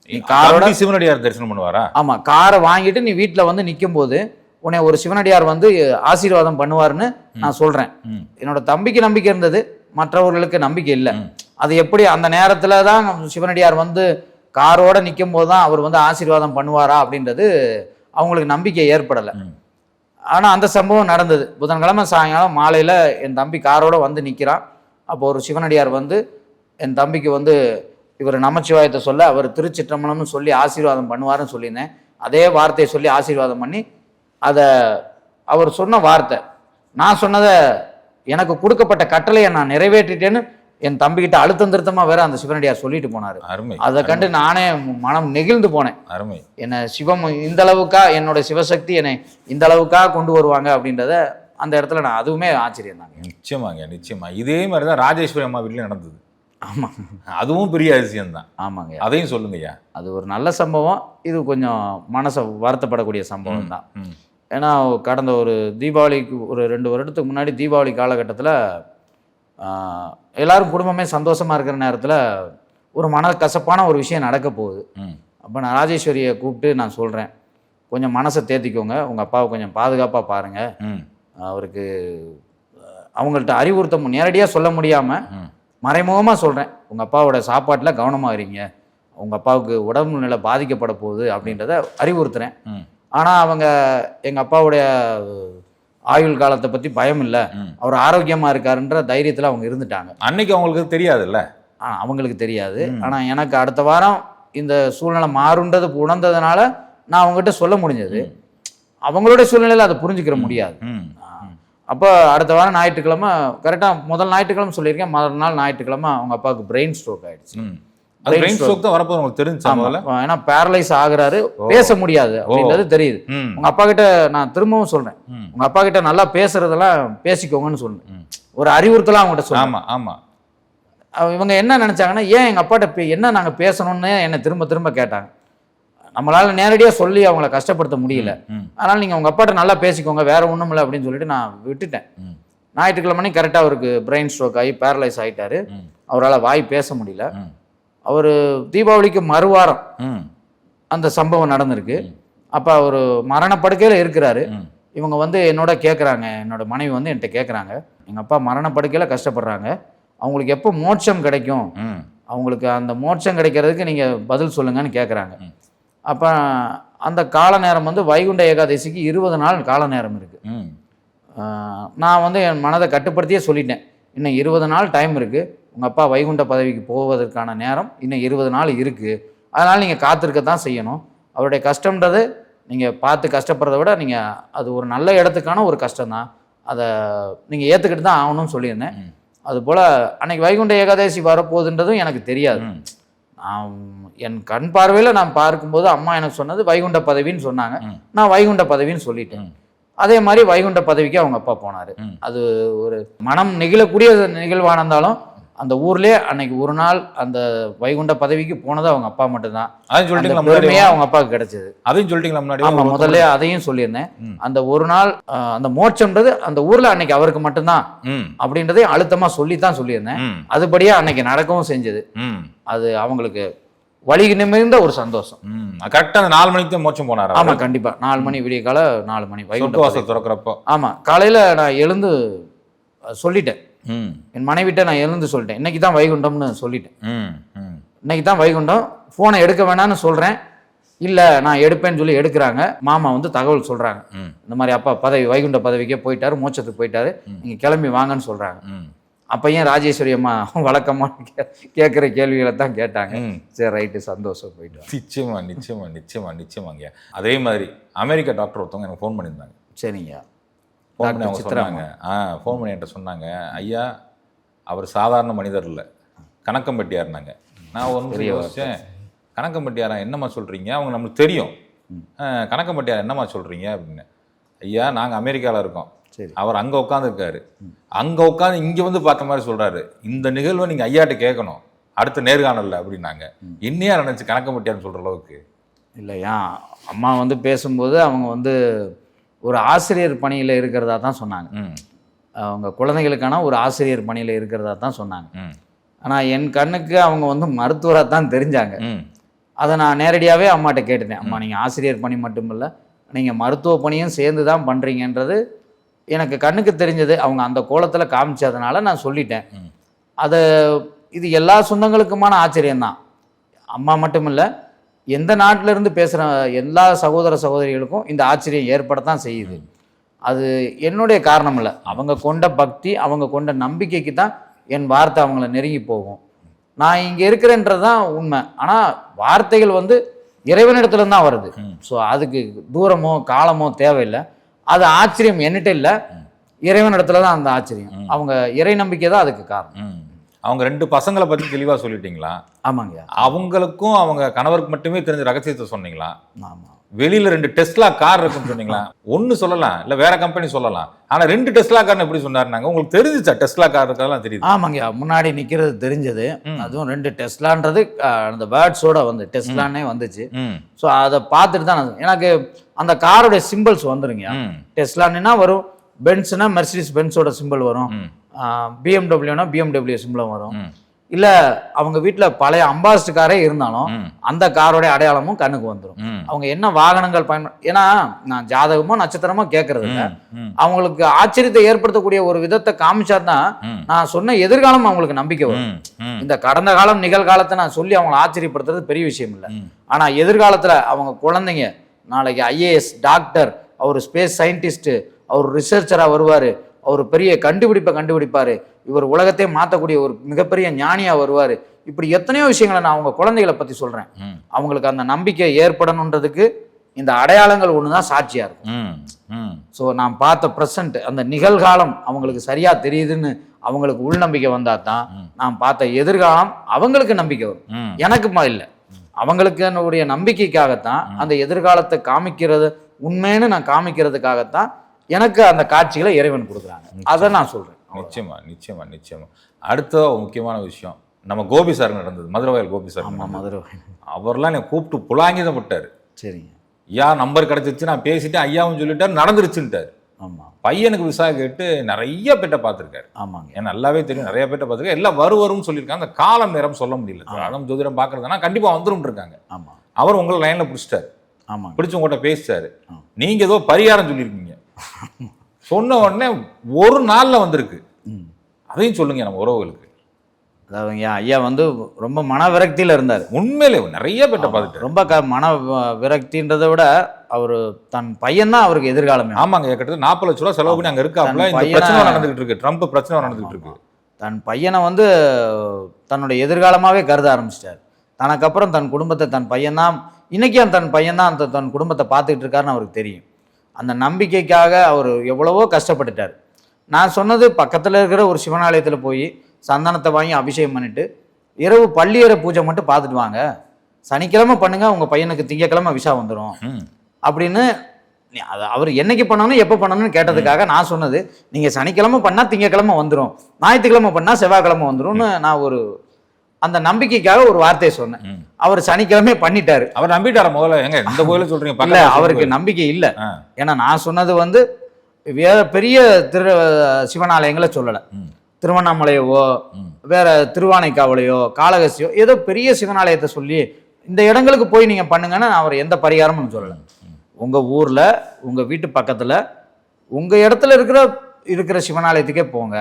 Speaker 1: நீ காரோட சிவனடியார் தரிசனம் பண்ணுவாரா?
Speaker 2: ஆமா, காரை வாங்கிட்டு நீ வீட்டுல வந்து நிற்கும் போது உன்னை ஒரு சிவனடியார் வந்து ஆசீர்வாதம் பண்ணுவார்னு நான் சொல்றேன். என்னோட தம்பிக்கு நம்பிக்கை இருந்தது, மற்றவர்களுக்கு நம்பிக்கை இல்லை. அது எப்படி அந்த நேரத்துல தான் சிவனடியார் வந்து காரோட நிற்கும் போது தான் அவர் வந்து ஆசீர்வாதம் பண்ணுவாரா அப்படின்றது அவங்களுக்கு நம்பிக்கை ஏற்படலை. ஆனா அந்த சம்பவம் நடந்தது. புதன்கிழமை சாயங்காலம் மாலையில என் தம்பி காரோட வந்து நிற்கிறான். அப்போ ஒரு சிவனடியார் வந்து என் தம்பிக்கு வந்து இவர் நமச்சிவாயத்தை சொல்ல, அவர் திருச்சிற்றம்பலம்னு சொல்லி ஆசீர்வாதம் பண்ணுவாருன்னு சொல்லியிருந்தேன். அதே வார்த்தையை சொல்லி ஆசீர்வாதம் பண்ணி, அதை அவர் சொன்ன வார்த்தை, நான் சொன்னதை, எனக்கு கொடுக்கப்பட்ட கட்டளையை நான் நிறைவேற்றிட்டேன்னு என் தம்பிக்கிட்ட அழுத்தம் திருத்தமாக வேற அந்த சிவனடியார் சொல்லிட்டு போனார். அதை கண்டு நானே மனம் நெகிழ்ந்து போனேன்.
Speaker 1: அருமை.
Speaker 2: என்னை சிவம் இந்த அளவுக்கா, என்னோட சிவசக்தி என்னை இந்த அளவுக்கா கொண்டு வருவாங்க அப்படின்றத அந்த இடத்துல நான் அதுவுமே ஆச்சரியம் தாங்க.
Speaker 1: நிச்சயமாங்க, நிச்சயமா. இதே மாதிரி தான் ராஜேஸ்வரி அம்மா வீட்டில் நடந்தது.
Speaker 2: ஆமாம்,
Speaker 1: அதுவும் பெரிய அதிசயம் தான்.
Speaker 2: ஆமாங்க,
Speaker 1: அதையும் சொல்லுங்கய்யா.
Speaker 2: அது ஒரு நல்ல சம்பவம், இது கொஞ்சம் மனசை வருத்தப்படக்கூடிய சம்பவம் தான். ஏன்னா கடந்த ஒரு தீபாவளிக்கு ஒரு 2 வருடத்துக்கு முன்னாடி தீபாவளி காலகட்டத்தில் எல்லாரும் குடும்பமே சந்தோஷமாக இருக்கிற நேரத்தில் ஒரு மனக்கசப்பான ஒரு விஷயம் நடக்க போகுது. அப்போ நான் ராஜேஸ்வரியை கூப்பிட்டு நான் சொல்கிறேன், கொஞ்சம் மனசை தேத்திக்கோங்க, உங்கள் அப்பாவை கொஞ்சம் பாதுகாப்பாக பாருங்கள், அவருக்கு அவங்கள்ட்ட அறிவுறுத்த நேரடியாக சொல்ல முடியாமல் மறைமுகமாக சொல்கிறேன், உங்கள் அப்பாவோட சாப்பாட்டில் கவனமாக இருங்க, உங்கள் அப்பாவுக்கு உடம்பு நிலை பாதிக்கப்பட போகுது அப்படின்றத அறிவுறுத்துறேன். ஆனால் அவங்க எங்கள் அப்பாவுடைய ஆயுள் காலத்தை பற்றி பயம் இல்லை, அவர் ஆரோக்கியமாக இருக்காருன்ற தைரியத்தில் அவங்க இருந்துட்டாங்க.
Speaker 1: அன்னைக்கு அவங்களுக்கு தெரியாதுல்ல?
Speaker 2: அவங்களுக்கு தெரியாது. ஆனால் எனக்கு அடுத்த வாரம் இந்த சூழ்நிலை மாறுன்றது உணர்ந்ததுனால நான் அவங்ககிட்ட சொல்ல முடிஞ்சது. அவங்களுடைய சூழ்நிலையில் அதை புரிஞ்சுக்கிற முடியாது. அப்போ அடுத்த வாரம் ஞாயிற்றுக்கிழமை, கரெக்டாக முதல் ஞாயிற்றுக்கிழமை சொல்லியிருக்கேன், மறுநாள் ஞாயிற்றுக்கிழமை அவங்க அப்பாவுக்கு பிரெயின் ஸ்ட்ரோக் ஆயிடுச்சு.
Speaker 1: பிரெயின் ஸ்ட்ரோக் தான் வரப்போது உங்களுக்கு தெரிஞ்சு?
Speaker 2: ஏன்னா பேரலைஸ் ஆகுறாரு, பேச முடியாது அப்படின்றது தெரியுது. உங்க அப்பா கிட்ட நான் திரும்பவும் சொல்றேன், உங்க அப்பா கிட்ட நல்லா பேசுறதெல்லாம் பேசிக்கோங்கன்னு சொல்றேன், ஒரு அறிவுறுத்தலாம் அவங்ககிட்ட சொல்றேன்.
Speaker 1: ஆமா,
Speaker 2: இவங்க என்ன நினைச்சாங்கன்னா, ஏன் எங்க அப்பாட்ட என்ன நாங்க பேசணும்னு என்னை திரும்ப திரும்ப கேட்டாங்க. நம்மளால நேரடியாக சொல்லி அவங்கள கஷ்டப்படுத்த முடியல, அதனால நீங்க உங்க அப்பாட்ட நல்லா பேசிக்கோங்க, வேற ஒன்றும் இல்லை அப்படின்னு சொல்லிட்டு நான் விட்டுட்டேன். ஞாயிற்றுக்கிழமை கரெக்டாக அவருக்கு பிரெயின் ஸ்ட்ரோக் ஆகி பேரலைஸ் ஆகிட்டாரு. அவரால் வாய் பேச முடியல. அவர் தீபாவளிக்கு மறுவாரம் அந்த சம்பவம் நடந்திருக்கு. அப்போ அவர் மரணப்படுக்கையில் இருக்கிறாரு. இவங்க வந்து என்னோட கேட்குறாங்க, என்னோட மனைவி வந்து என்கிட்ட கேட்குறாங்க, எங்கள் அப்பா மரணப்படுக்கையில் கஷ்டப்படுறாங்க, அவங்களுக்கு எப்போ மோட்சம் கிடைக்கும், அவங்களுக்கு அந்த மோட்சம் கிடைக்கிறதுக்கு நீங்கள் பதில் சொல்லுங்கன்னு கேட்குறாங்க. அப்போ அந்த கால நேரம் வந்து வைகுண்ட ஏகாதசிக்கு 20 நாள் கால நேரம் இருக்குது. நான் வந்து என் மனதை கட்டுப்படுத்தியே சொல்லிட்டேன், இன்னும் 20 நாள் டைம் இருக்குது, உங்கள் அப்பா வைகுண்ட பதவிக்கு போவதற்கான நேரம் இன்னும் 20 நாள் இருக்குது, அதனால் நீங்கள் காத்திருக்க தான் செய்யணும். அவருடைய கஷ்டம்ன்றது நீங்கள் பார்த்து கஷ்டப்படுறத விட அது ஒரு நல்ல இடத்துக்கான ஒரு கஷ்டம்தான், அதை நீங்கள் ஏற்றுக்கிட்டு தான் ஆகணும்னு சொல்லியிருந்தேன். அதுபோல் அன்னைக்கு வைகுண்ட ஏகாதசி வரப்போகுதுன்றதும் எனக்கு தெரியாது. நான் என் கண் பார்வையில் நான் பார்க்கும்போது அம்மா எனக்கு சொன்னது வைகுண்ட பதவின்னு சொன்னாங்க. நான் வைகுண்ட பதவின்னு சொல்லிட்டேன். அதே மாதிரி வைகுண்ட பதவிக்கு அவங்க அப்பா போனார். அது ஒரு மனம் நெகிழக்கூடிய நிகழ்வாக இருந்தாலும் அந்த ஊர்லேயே அன்னைக்கு ஒரு நாள் அந்த வைகுண்ட பதவிக்கு போனது அவங்க அப்பா மட்டும்தான். பெருமையா அவங்க அப்பாவுக்கு கிடைச்சது.
Speaker 1: அதையும் சொல்லிட்டீங்களா முன்னாடி?
Speaker 2: ஆமா, முதல்ல அதையும் சொல்லியிருந்தேன். அந்த ஒரு நாள் அந்த மோட்சம்ன்றது அந்த ஊர்ல அன்னைக்கு அவருக்கு மட்டும்தான் அப்படின்றதையும் அழுத்தமா சொல்லித்தான் சொல்லியிருந்தேன். அதுபடியா அன்னைக்கு நடக்கவும் செஞ்சது. அது அவங்களுக்கு வழி நிமிர்ந்த ஒரு சந்தோஷம்.
Speaker 1: கரெக்டா அந்த 4 மணிக்கு தான் மோட்சம் போனாரு.
Speaker 2: ஆமா, கண்டிப்பா 4 மணி, விடிய கால 4 மணி
Speaker 1: வைகுண்ட வாசல் திறக்கிறப்போ.
Speaker 2: ஆமா, காலையில நான் எழுந்து சொல்லிட்டேன். என் மனைவிட்ட நான் எழுந்து சொல்லிட்டேன், இன்னைக்கு தான் வைகுண்டம்னு சொல்லிட்டேன். இன்னைக்கு தான் வைகுண்டம், போனை எடுக்க வேணாம்னு சொல்றேன். இல்ல நான் எடுப்பேன்னு சொல்லி எடுக்கிறாங்க. மாமா வந்து தகவல் சொல்றாங்க, இந்த மாதிரி அப்பா பதவி வைகுண்ட பதவிக்கே போயிட்டாரு, மோட்சத்துக்கு போயிட்டாரு, நீங்க கிளம்பி வாங்கன்னு சொல்றாங்க. அப்ப ஏன் ராஜேஸ்வரி அம்மா வழக்கமா கேட்குற கேள்விகளை தான் கேட்டாங்க. சரி, ரைட்டு, சந்தோஷம், போயிட்டு.
Speaker 1: நிச்சயமா நிச்சயமா நிச்சயமா நிச்சயமாங்க. அதே மாதிரி அமெரிக்கா டாக்டர் ஒருத்தவங்க எனக்கு ஃபோன் பண்ணியிருந்தாங்க.
Speaker 2: சரிங்க.
Speaker 1: ஃபோன் பண்ணி அவங்க சொன்னாங்க, ஃபோன் பண்ணி என்கிட்ட சொன்னாங்க, ஐயா அவர் சாதாரண மனிதர் இல்லை, கணக்கம்பட்டியாருனாங்க. நான் ஒன்று யோசித்தேன், கணக்கம்பட்டியாரா என்னம்மா சொல்கிறீங்க? அவங்க நம்மளுக்கு தெரியும். கணக்கம்பட்டியார் என்னம்மா சொல்கிறீங்க அப்படின்னு. ஐயா நாங்கள் அமெரிக்காவில் இருக்கோம், அவர் அங்கே உட்காந்துருக்காரு, அங்கே உட்காந்து இங்கே வந்து பார்த்த மாதிரி சொல்கிறாரு, இந்த நிகழ்வை நீங்கள் ஐயாட்ட கேட்கணும் அடுத்த நேர்காணலில் அப்படின்னாங்க. என்னையா நினச்சி கணக்கம்பட்டியார்னு சொல்கிற அளவுக்கு
Speaker 2: இல்லையா? அம்மா வந்து பேசும்போது அவங்க வந்து ஒரு ஆசிரியர் பணியில் இருக்கிறதா தான் சொன்னாங்க. அவங்க குழந்தைகளுக்கான ஒரு ஆசிரியர் பணியில் இருக்கிறதா தான் சொன்னாங்க. ஆனால் என் கண்ணுக்கு அவங்க வந்து மருத்துவராக தான் தெரிஞ்சாங்க. அதை நான் நேரடியாகவே அம்மாட்ட கேட்டுட்டேன். அம்மா நீங்கள் ஆசிரியர் பணி மட்டும் இல்லை, நீங்கள் மருத்துவ பணியும் சேர்ந்து தான் பண்ணுறீங்கன்றது எனக்கு கண்ணுக்கு தெரிஞ்சது. அவங்க அந்த கோலத்தில் காமிச்சதுனால நான் சொல்லிட்டேன். அதை இது எல்லா சொந்தங்களுக்குமான ஆச்சரியம்தான். அம்மா மட்டும் இல்லை, எந்த நாட்டிலேருந்து பேசுகிற எல்லா சகோதர சகோதரிகளுக்கும் இந்த ஆச்சரியம் ஏற்படத்தான் செய்யுது. அது என்னுடைய காரணம் இல்லை, அவங்க கொண்ட பக்தி, அவங்க கொண்ட நம்பிக்கைக்கு தான் என் வார்த்தை அவங்கள நெருங்கி போகும். நான் இங்கே இருக்கிறேன்றது தான் உண்மை. ஆனால் வார்த்தைகள் வந்து இறைவனிடத்துல தான் வருது. ஸோ அதுக்கு தூரமோ காலமோ தேவையில்லை. அது ஆச்சரியம் என்னிட்ட இல்லை, இறைவனிடத்துல தான் அந்த ஆச்சரியம். அவங்க இறை நம்பிக்கை தான் அதுக்கு காரணம்.
Speaker 1: அவங்க 2 பசங்களை பற்றி தெளிவாக சொல்லிட்டீங்களா?
Speaker 2: ஆமாங்க.
Speaker 1: அவங்களுக்கும் அவங்க கணவருக்கு மட்டுமே தெரிஞ்ச ரகசியத்தை சொன்னீங்களா?
Speaker 2: ஆமாம்.
Speaker 1: வெளியில 2 டெஸ்லா கார் இருக்குன்னு சொன்னீங்களா? ஒன்று சொல்லலாம், இல்லை வேற கம்பெனி சொல்லலாம். ஆனால் 2 டெஸ்லா கார்னு எப்படி சொன்னாருனாங்க? உங்களுக்கு தெரிஞ்சிச்சா டெஸ்லா கார் இருக்கிறதெல்லாம் தெரியுது?
Speaker 2: ஆமாங்க, முன்னாடி நிற்கிறது தெரிஞ்சது. அதுவும் 2 டெஸ்லான்றது அந்த வேர்ட்ஸோட வந்து டெஸ்லானே வந்துச்சு. ஸோ அதை பார்த்துட்டு தான் எனக்கு அந்த காரோடைய சிம்பிள்ஸ் வந்துருங்க. டெஸ்லான்னா வரும், பென்ஸ்னா மெர்சிடிஸ் பென்ஸோட சிம்பிள் வரும், பிஎம்டபிள்யூனா பிஎம்டபிள்யூ சிம்பிளும் வரும். இல்லை அவங்க வீட்டில் பழைய அம்பாசிடர் காரே இருந்தாலும் அந்த காரோடைய அடையாளமும் கண்ணுக்கு வந்துடும். அவங்க என்ன வாகனங்கள் ஏன்னா நான் ஜாதகமோ நட்சத்திரமோ கேட்கறது இல்லை, அவங்களுக்கு ஆச்சரியத்தை ஏற்படுத்தக்கூடிய ஒரு விதத்தை காமிச்சாதான் நான் சொன்ன எதிர்காலம் அவங்களுக்கு நம்பிக்கை வரும். இந்த கடந்த காலம் நிகழ்காலத்தை நான் சொல்லி அவங்களை ஆச்சரியப்படுத்துறது பெரிய விஷயம் இல்லை. ஆனால் எதிர்காலத்தில் அவங்க குழந்தைங்க நாளைக்கு ஐஏஎஸ் டாக்டர், அவர் ஸ்பேஸ் சயின்டிஸ்ட், அவர் ரிசர்ச்சராக வருவார், அவர் பெரிய கண்டுபிடிப்பார், இவர் உலகத்தை மாற்றக்கூடிய ஒரு மிகப்பெரிய ஞானியா வருவார். இப்படி எத்தனையோ விஷயங்களை நான் அவங்க குழந்தைகளை பற்றி சொல்கிறேன். அவங்களுக்கு அந்த நம்பிக்கை ஏற்படணுன்றதுக்கு இந்த அடையாளங்கள் ஒன்று தான் சாட்சியாக இருக்கும். ஸோ நான் பார்த்த ப்ரெசன்ட் அந்த நிகழ்காலம் அவங்களுக்கு சரியாக தெரியுதுன்னு அவங்களுக்கு உள்நம்பிக்கை வந்தால் தான் நான் பார்த்த எதிர்காலம் அவங்களுக்கு நம்பிக்கை வரும். எனக்குமா இல்லை, அவங்களுக்கு என்னுடைய நம்பிக்கைக்காகத்தான் அந்த எதிர்காலத்தை காமிக்கிறது உண்மைன்னு நான் காமிக்கிறதுக்காகத்தான் எனக்கு அந்த காட்சிகளை இறைவன் கொடுக்குறாங்க. அதை நான் சொல்கிறேன்.
Speaker 1: நிச்சயமா நிச்சயமா நிச்சயமா. அடுத்த முக்கியமான விஷயம் நம்ம கோபி சார் நடந்தது, மதுரவாயல் கோபி சார்.
Speaker 2: மதுரவாயல்
Speaker 1: அவர்லாம் என்னை கூப்பிட்டு புலாங்கி தான் விட்டார்.
Speaker 2: சரிங்க.
Speaker 1: ஐயா நம்பர் கிடச்சிச்சு, நான் பேசிட்டேன், ஐயாவும் சொல்லிட்டார், நடந்துருச்சுட்டார்.
Speaker 2: ஆமாம்.
Speaker 1: பையனுக்கு விசா கேட்டு நிறைய பேட்டை பார்த்துருக்காரு.
Speaker 2: ஆமாங்க,
Speaker 1: ஏன்னா நல்லாவே தெரியும், நிறைய பேட்டை பார்த்துருக்காரு. எல்லாம் வரும்னு சொல்லியிருக்காங்க. அந்த காலம் நேரம் சொல்ல முடியல. காலம் ஜோதிடம் பார்க்கறதுனா கண்டிப்பாக வந்துடும் இருக்காங்க.
Speaker 2: ஆமாம்.
Speaker 1: அவர் உங்களை லைனில் பிடிச்சிட்டாரு.
Speaker 2: ஆமாம்.
Speaker 1: பிடிச்ச உங்கள்கிட்ட பேசிட்டாரு. நீங்கள் ஏதோ பரிகாரம் சொல்லியிருக்கீங்க, சொன்ன உடனே ஒரு நாளில் வந்திருக்கு. அதையும் சொல்லுங்க நம்ம உறவுகளுக்கு.
Speaker 2: அதாவது ஐயா வந்து ரொம்ப மன விரக்தியில் இருந்தார்.
Speaker 1: உண்மையிலே நிறைய பேட்ட பார்த்துட்டு
Speaker 2: ரொம்ப மன விரக்தின்றதை விட அவர் தன் பையன் தான் அவருக்கு எதிர்காலமே.
Speaker 1: ஆமாங்க, கிட்டத்தட்ட 40 லட்ச ரூபா செலவு பண்ணி அங்கே இருக்காப்புல. இந்த பிரச்சனை நடந்துகிட்டு இருக்கு, ட்ரம்ப் பிரச்சனை நடந்துகிட்டு இருக்கு.
Speaker 2: தன் பையனை வந்து தன்னுடைய எதிர்காலமாகவே கருத ஆரம்பிச்சிட்டார். தனக்கப்புறம் தன் குடும்பத்தை தன் பையன்தான் இன்னைக்கு தன் பையன்தான் அந்த தன் குடும்பத்தை பார்த்துக்கிட்டு இருக்காருன்னு அவருக்கு தெரியும். அந்த நம்பிக்கைக்காக அவர் எவ்வளவோ கஷ்டப்பட்டுட்டார். நான் சொன்னது பக்கத்தில் இருக்கிற ஒரு சிவனாலயத்தில் போய் சந்தனத்தை வாங்கி அபிஷேகம் பண்ணிட்டு இரவு பள்ளியறை பூஜை மட்டும் பார்த்துட்டு வாங்க, சனிக்கிழமை பண்ணுங்க, உங்க பையனுக்கு திங்கக்கிழமை விஷா வந்துடும் அப்படின்னு அவர் என்னைக்கு பண்ணணும் எப்போ பண்ணணும்னு கேட்டதுக்காக நான் சொன்னது, நீங்கள் சனிக்கிழமை பண்ணால் திங்கக்கிழமை வந்துடும், ஞாயிற்றுக்கிழமை பண்ணால் செவ்வாய்க்கிழமை வந்துடும்னு நான் ஒரு அந்த நம்பிக்கைக்காக ஒரு வார்த்தையை சொன்னேன். அவர் சனிக்கிழமை பண்ணிட்டாரு.
Speaker 1: அவர் நம்பிட்டார முதல்ல? எங்க இந்த கோயில சொல்றீங்க?
Speaker 2: இல்ல, அவருக்கு நம்பிக்கை இல்லை. ஏன்னா நான் சொன்னது வந்து வேற பெரிய சிவனாலயங்களை சொல்லலை. திருவண்ணாமலையவோ வேற திருவானைக்காவலையோ காளகஸ்தியோ ஏதோ பெரிய சிவனாலயத்தை சொல்லி இந்த இடங்களுக்கு போய் நீங்க பண்ணுங்கன்னு அவர் எந்த பரிகாரமும் சொல்லலை. உங்க ஊர்ல உங்க வீட்டு பக்கத்துல உங்க இடத்துல இருக்கிற சிவனாலயத்துக்கே போங்க.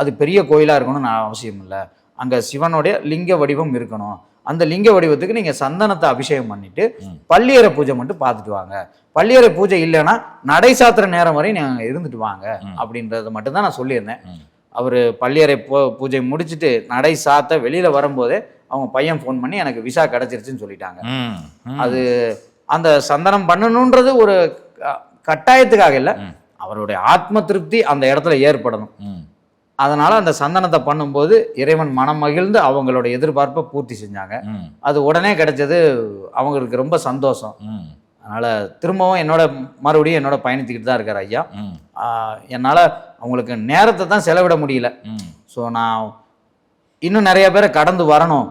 Speaker 2: அது பெரிய கோயிலா இருக்கணும்னு அவசியம் இல்லை. அங்க சிவனுடைய லிங்க வடிவம் இருக்கணும். அந்த லிங்க வடிவத்துக்கு நீங்க சந்தனத்தை அபிஷேகம் பண்ணிட்டு பள்ளியறை பூஜை மட்டும் பார்த்துட்டு வாங்க. பள்ளியறை பூஜை இல்லைன்னா நடை சாத்துற நேரம் வரை நீங்க இருந்துட்டு வாங்க அப்படின்றத மட்டும்தான் நான் சொல்லியிருந்தேன். அவர் பள்ளியறை பூஜை முடிச்சுட்டு நடை சாத்த வெளியில வரும்போதே அவங்க பையன் ஃபோன் பண்ணி எனக்கு விசா கிடைச்சிருச்சுன்னு சொல்லிட்டாங்க. அது அந்த சந்தனம் பண்ணணுன்றது ஒரு கட்டாயத்துக்காக இல்லை, அவருடைய ஆத்ம திருப்தி அந்த இடத்துல ஏற்படணும். அதனால அந்த சந்தனத்தை பண்ணும்போது இறைவன் மனம் மகிழ்ந்து அவங்களோட எதிர்பார்ப்பை பூர்த்தி செஞ்சாங்க. அது உடனே கிடைச்சது, அவங்களுக்கு ரொம்ப சந்தோஷம். அதனால திரும்பவும் மறுபடியும் என்னோட பயணித்துக்கிட்டு தான் இருக்கார் ஐயா. என்னால் அவங்களுக்கு நேரத்தை தான் செலவிட முடியல. ஸோ நான் இன்னும் நிறைய பேரை கடந்து வரணும்,